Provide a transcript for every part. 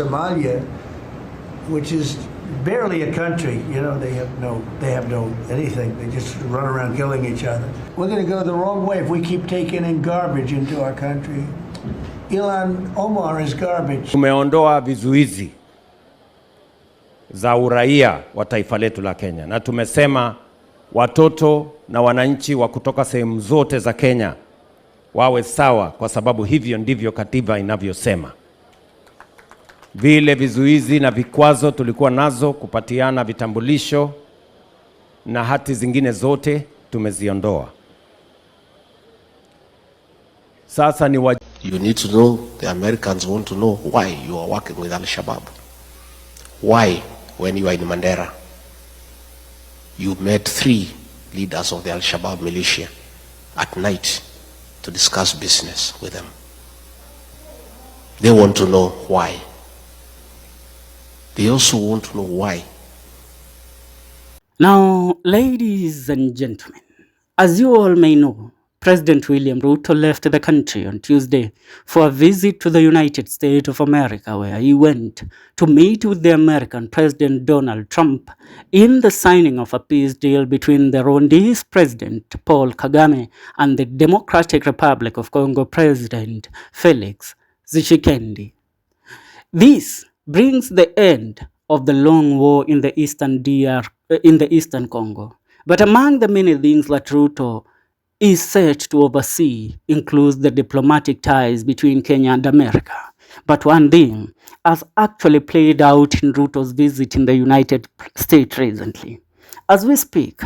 Somalia, which is barely a country. You know, they have no anything. They just run around killing each other. We're going to go the wrong way if we keep taking in garbage into our country. Omar is garbage. Tumeondoa vizuizi za uraia wa taifa letu la Kenya, na tumesema watoto na wananchi wa kutoka sehemu zote za Kenya wawe sawa, kwa sababu hivyo ndivyo katiba inavyosema. Vile vizuizi na vikwazo tulikuwa nazo kupatiana vitambulisho na hati zingine zote tumeziondoa. Sasa ni You need to know, the Americans want to know why you are working with Al-Shabaab. Why, when you are in Mandera, you met 3 leaders of the Al-Shabaab militia at night to discuss business with them. They want to know why. They also want to know why. Now, ladies and gentlemen, as you all may know, President William Ruto left the country on Tuesday for a visit to the United States of America, where he went to meet with the American President Donald Trump in the signing of a peace deal between the Rwandese President Paul Kagame and the Democratic Republic of Congo President Felix Tshisekedi. This brings the end of the long war in the Eastern Congo. But among the many things that Ruto is set to oversee includes the diplomatic ties between Kenya and America. But one thing has actually played out in Ruto's visit in the United States recently. As we speak,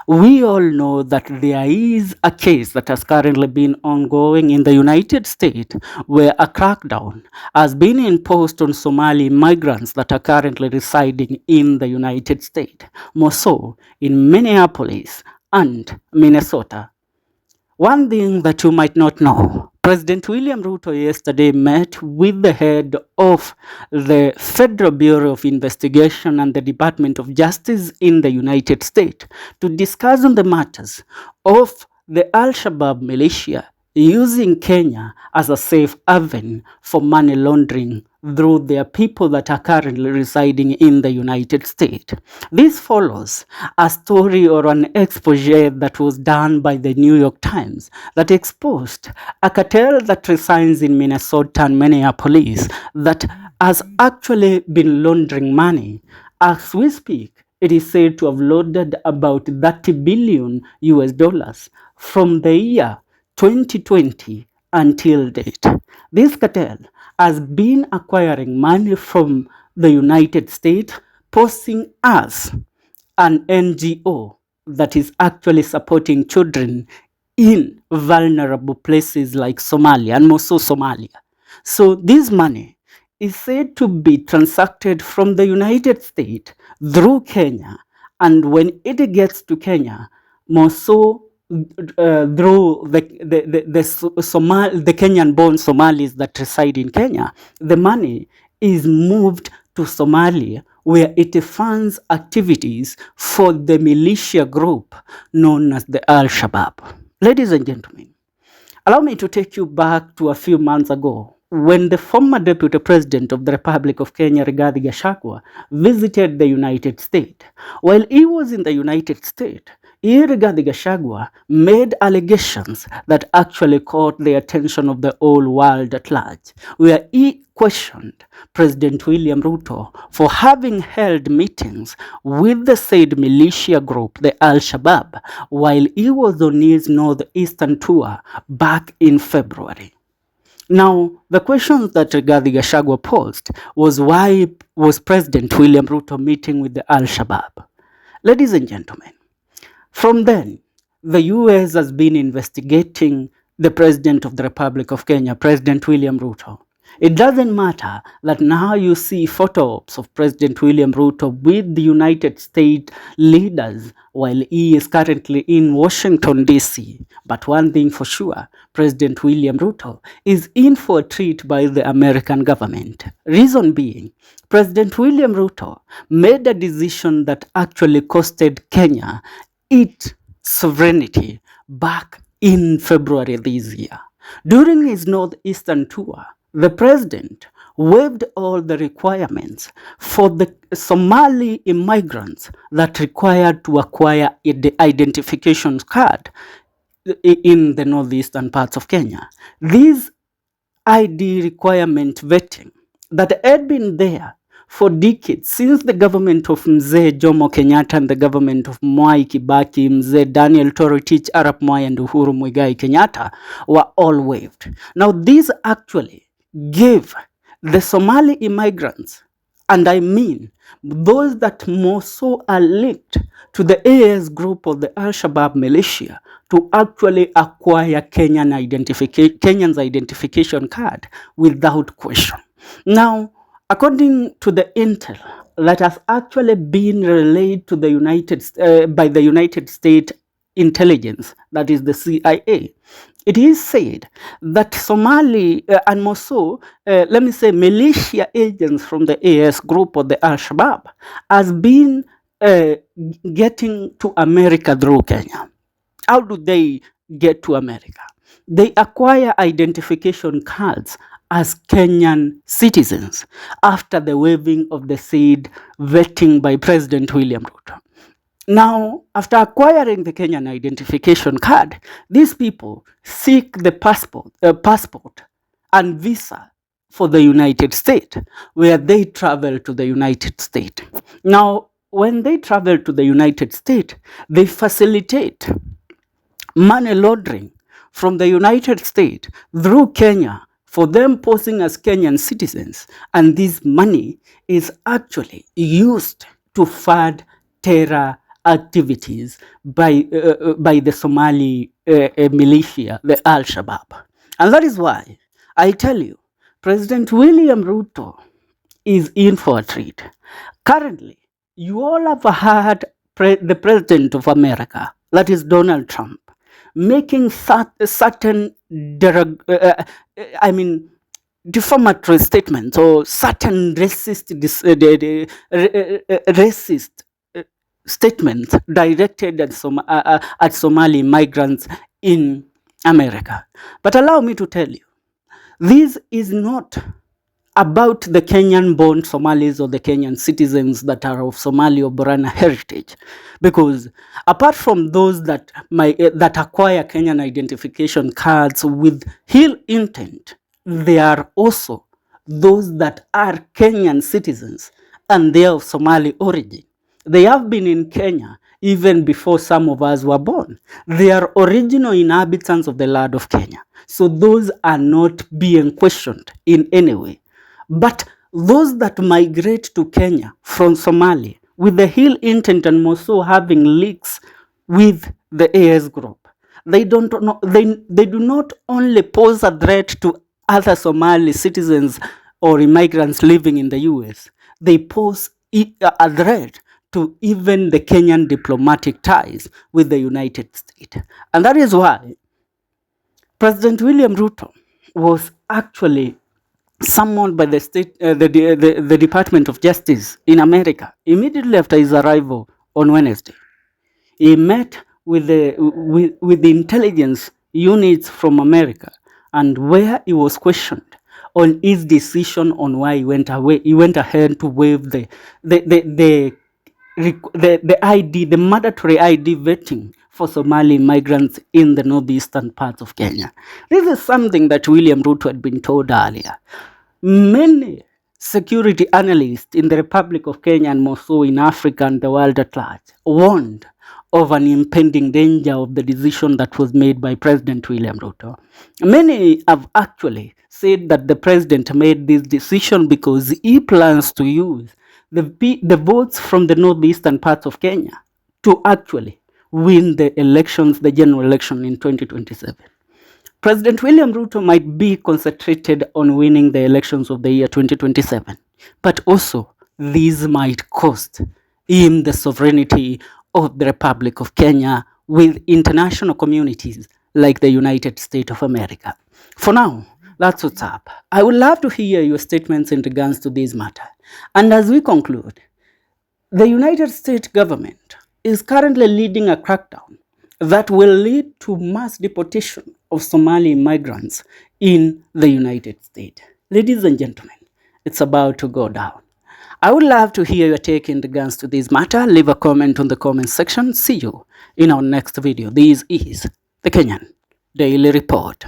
we all know that there is a case that has currently been ongoing in the United States where a crackdown has been imposed on Somali migrants that are currently residing in the United States, more so in Minneapolis and Minnesota. One thing that you might not know, President William Ruto yesterday met with the head of the Federal Bureau of Investigation and the Department of Justice in the United States to discuss on the matters of the Al-Shabaab militia using Kenya as a safe haven for money laundering through their people that are currently residing in the United States. This follows a story or an expose that was done by the New York Times that exposed a cartel that resides in Minnesota and Minneapolis that has actually been laundering money. As we speak, it is said to have loaded about 30 billion US dollars from the year 2020 until date. This cartel has been acquiring money from the United States, posing as an NGO that is actually supporting children in vulnerable places like Somalia and more so Somalia. So this money is said to be transacted from the United States through Kenya, and when it gets to Kenya, more so through the Kenyan-born Somalis that reside in Kenya, the money is moved to Somalia, where it funds activities for the militia group known as the Al-Shabaab. Ladies and gentlemen, allow me to take you back to a few months ago when the former Deputy President of the Republic of Kenya, Gachagua, visited the United States. While he was in the United States, Gachagua made allegations that actually caught the attention of the whole world at large, where he questioned President William Ruto for having held meetings with the said militia group, the Al-Shabaab, while he was on his northeastern tour back in February. Now, the questions that Gachagua posed was, why was President William Ruto meeting with the Al-Shabaab? Ladies and gentlemen, from then, the US has been investigating the President of the Republic of Kenya, President William Ruto. It doesn't matter that now you see photos of President William Ruto with the United States leaders while he is currently in Washington, D.C. But one thing for sure, President William Ruto is in for a treat by the American government. Reason being, President William Ruto made a decision that actually costed Kenya its sovereignty back in February this year. During his northeastern tour, the president waived all the requirements for the Somali immigrants that required to acquire the identification card in the northeastern parts of Kenya. These ID requirement vetting that had been there for decades since the government of Mzee Jomo Kenyatta and the government of Mwai Kibaki, Mzee Daniel Toroitich Arap Moi and Uhuru Muigai Kenyatta were all waived. Now these actually gave the Somali immigrants, and I mean those that more so are linked to the AS group of the Al-Shabaab militia, to actually acquire Kenyans identification card without question. Now, according to the intel that has actually been relayed to the by the United States intelligence, that is the CIA, it is said that Somali and more so, let me say, militia agents from the AS group or the Al-Shabaab has been getting to America through Kenya. How do they get to America? They acquire identification cards as Kenyan citizens after the waiving of the said vetting by President William Ruto. Now, after acquiring the Kenyan identification card, these people seek the passport and visa for the United States, where they travel to the United States. Now, when they travel to the United States, they facilitate money laundering from the United States through Kenya for them posing as Kenyan citizens, and this money is actually used to fund terror activities by the Somali militia, the Al-Shabaab. And that is why I tell you, President William Ruto is in for a treat. Currently, you all have heard the President of America, that is Donald Trump, making certain defamatory statements or certain racist statements directed at Somali migrants in America. But allow me to tell you, this is not about the Kenyan-born Somalis or the Kenyan citizens that are of Somali or Borana heritage, because apart from those that acquire Kenyan identification cards with ill intent, there are also those that are Kenyan citizens and they are of Somali origin. They have been in Kenya even before some of us were born. They are original inhabitants of the land of Kenya. So those are not being questioned in any way. But those that migrate to Kenya from Somalia with the ill intent and more so having links with the AS group, they do not only pose a threat to other Somali citizens or immigrants living in the US, they pose a threat to even the Kenyan diplomatic ties with the United States. And that is why President William Ruto was actually summoned by the Department of Justice in America immediately after his arrival on Wednesday. He met with the intelligence units from America, and where he was questioned on his decision on why he went ahead to waive the mandatory ID vetting for Somali migrants in the northeastern parts of Kenya. This is something that William Ruto had been told earlier. Many security analysts in the Republic of Kenya and more so in Africa and the world at large warned of an impending danger of the decision that was made by President William Ruto. Many have actually said that the president made this decision because he plans to use the votes from the northeastern parts of Kenya to actually win the elections, the general election in 2027. President William Ruto might be concentrated on winning the elections of the year 2027, but also these might cost him the sovereignty of the Republic of Kenya with international communities like the United States of America. For now, that's what's up. I would love to hear your statements in regards to this matter. And as we conclude, the United States government is currently leading a crackdown that will lead to mass deportation of Somali migrants in the United States. Ladies and gentlemen, it's about to go down. I would love to hear your take in regards to this matter. Leave a comment on the comment section. See you in our next video. This is the Kenyan Daily Report.